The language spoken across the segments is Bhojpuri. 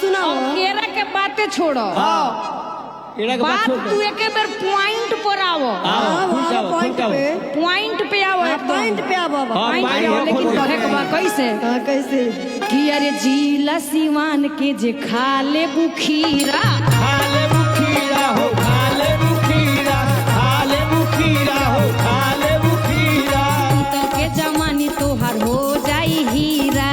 सुना केरा के बातें छोड़ो बात तू एक बार पॉइंट पर आवो पॉइंट पे आवो पॉइंट पे आवो लेकिन कहे के बा कैसे कैसे कि अरे जिला सिवान के जे खाले बुखीरा हो खाले बुखीरा हो खाले बुखीरा तो के जमानी तोहर हो जाई हीरा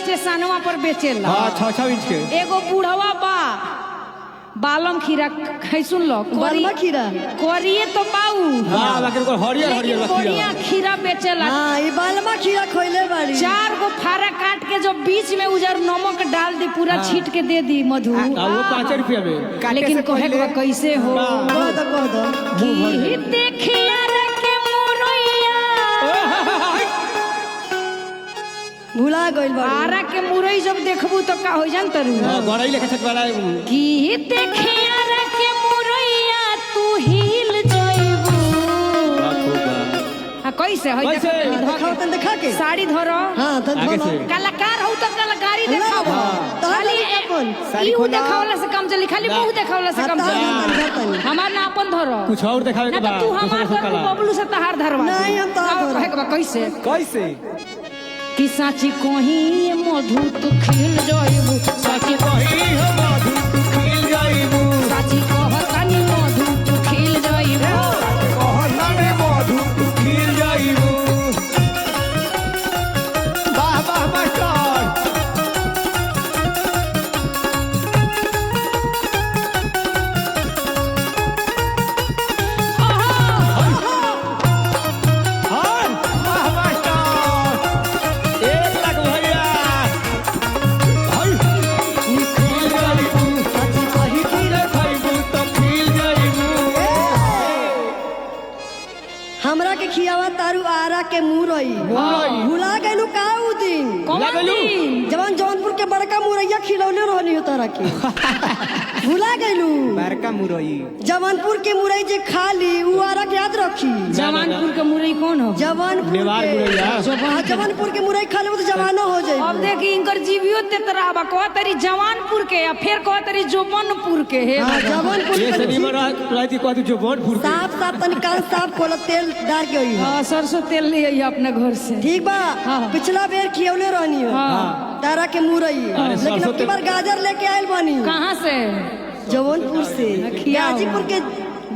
स्टेशनवा पर बेचेला 6 इंच के एगो बुढ़वा बा बालम खीरा सुन लो बालमा खीरा कोरिए तो पाऊ हरियर बढ़िया खीरा बेचेला ये बालमा खीरा खोइले बाड़ी 4 गो फारा काट के जो बीच में उजर नमक डाल दी पूरा छीट के दे दी मधु वो 5 रुपया में लेकिन कहे के कैसे हो कह दो कि देखिया रे के मोरैया भुला गइल बा आरा के मुरई जब देखबू तो का हो जान तरु गड़ई लेके छटवाला की देखिया रे के मुरैया तू हिल जइबू हां कैसे है दिखाओ तन दिखा के साड़ी धरो हां तन धरो कलाकार हो तो कलाकारी देखाओ खाली अपन ई देखावला से काम चली खाली मुंह देखावला से काम चली हमार ना अपन धरो कुछ और देखावे के बा तू हमार बबलू से तहार धरवा नहीं हम तो कहे के बा कैसे कि साची कोही मधु तू खिल जाइबू साची कही हो मधु तू खिल जाइबू साची कहतानी मधु तू खिल जाइबू कहतानी मधु तू खिल जाइबू वाह वाह मास्टर हमरा के खियावा तारू आरा के मुरई भुला गइलू का उ दिन जवान जौनपुर के बड़का मुरैया खिलौले रहनी हो तारा के भुला गइलू बड़का मुरई जवानपुर के मुरई जे खाली उ आरा के याद रखी जवानपुर के मुरई कौन हो जवानपुर के मुरई खा लेबो तो जवाना हो जाई अब देखी इनकर जीवियो ते तरह बा कह तरी जवानपुर के या फिर कह तरी जोबनपुर के हे जवानपुर ये सदी में रहती को जोबनपुर साफ तनी कान साफ खोला तेल डाल के होई हां सरसों तेल ले आई अपने घर से ठीक बा पिछला बेर खियौले रहनी हो तारा के मुरई लेकिन अब की बार गाजर लेके आइल बानी कहां से जवानपुर से गाजीपुर के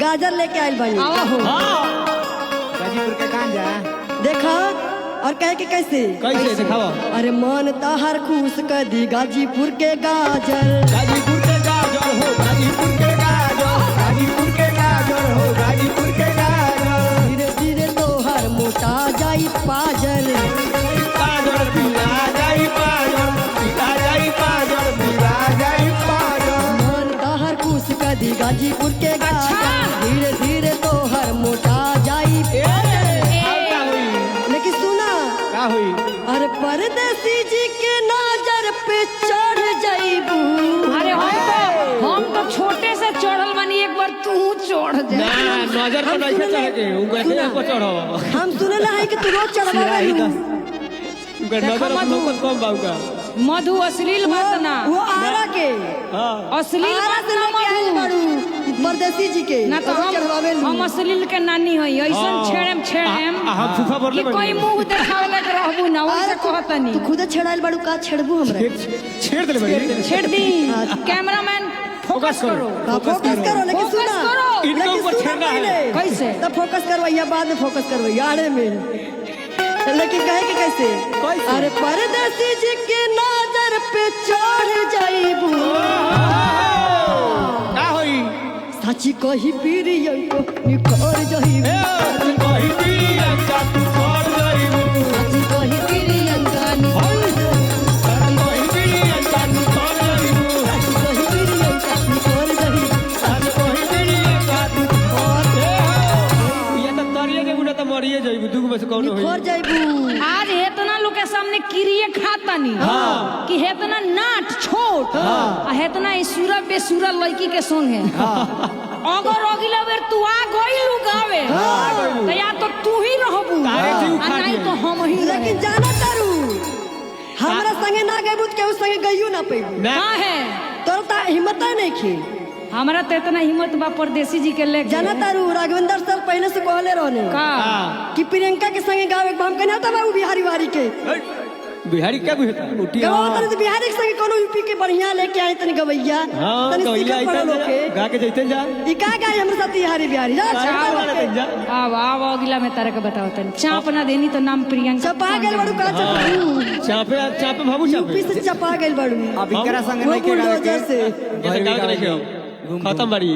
गाजर लेके आइल बानी आवा हो गाजीपुर के गांजा देखा और कहे के कैसे दिखाओ अरे मन ताहर खुश कर दी गाजीपुर के गाजर गाजीपुर के गाजर हो गाजीपुर के गाजर गाजीपुर के गाजर हो गाजीपुर के गाजर धीरे धीरे तोहर मोटा जाई पाजर पाजर पिला जाई पाजर पिला जाई पाजर पिला जाई पाजर मन ताहर खुश कर दी गाजीपुर के गाजर धीरे धीरे तोहर मोटा जाई लेकिन सुना का हुई अरे परदेसी जी के नजर पे चढ़ जाइबू अरे हम तो छोटे से चढ़ल बानी एक बार तू चढ़ जा नजर तो नहीं चढ़ के उनके को चढ़ो हम सुनला है कि तू रोज चढ़वा रही उनका नजर लोकत कम बाउका मधु अश्लील बात ना वो आरा के अश्लील बात ना मधु परदेसी जी के ना तो हम अश्लील के नानी हई ऐसन छेड़म हम फूफा बोलले कि कोई मुंह देखावले के रहबू ना ओसे कहतनी तू खुद छेड़ाइल बाड़ू का छेड़बू हमरा छेड़ देले बड़ी छेड़ दी कैमरामैन फोकस करो लेकिन सुना इनके ऊपर छेड़ना है कैसे तब फोकस करवाइया बाद में फोकस करवाइया आड़े में लेकिन कहे कि कैसे अरे परदेसी जी के नजर पे चढ़ जाइबू का होई साची कही पीरियन को निकोर जाइबू तू कही पिरियंका तू कर जाइबू साची कही पिरियन गानी कही पिरियंका तू कर जाइबू कही पीरियन को निकोर जाइबू कही पिरियंका तू कर ये तो तरिए के गुना तो मरिए जाइबू दुगो में से कौन होई निकोर जाइबू आज हेतना लोग के सामने किरिए खातानी कि हेतना नाट छोट आ हेतना ई सूरा बेसूरा लड़की के संग है अगर अगिला बेर अगर तू आ गइलू गावे तो या तो तू ही रहबू तारे थी आ उखाड़ नहीं दिए। तो हम ही लेकिन जाना तारू हमरा संगे ना गइबू त केहू संगे गइयो ना पैबू ना कहाँ है तोर ता हिम्मत नहीं खे हमारा तो इतना हिम्मत बा परदेसी जी के ले जाना तारू राघवेंद्र सर पहले से कहले रहने का कि प्रियंका के संगे गावे के हम कहना था बाबू बिहारी वारी के बिहारी क्या बुझता उठी गवा तनी तो बिहारी के संगे कोनो यूपी के बढ़िया लेके आए तनी गवैया हां तनी तो इला सीखत पड़ो लोग के गा के जइते जा ई का गाय हमरे साथ बिहारी बिहारी जा जा आव अगला में तारा के बताओ तनी चाप ना देनी तो नाम प्रियंका चपा गेल बड़ू का चपा चापे चापे बाबू यूपी चापे से चपा गेल बड़ू अब इकरा संग वो नहीं के गावे बुलडोजर के से ये गाँव के खत्म बड़ी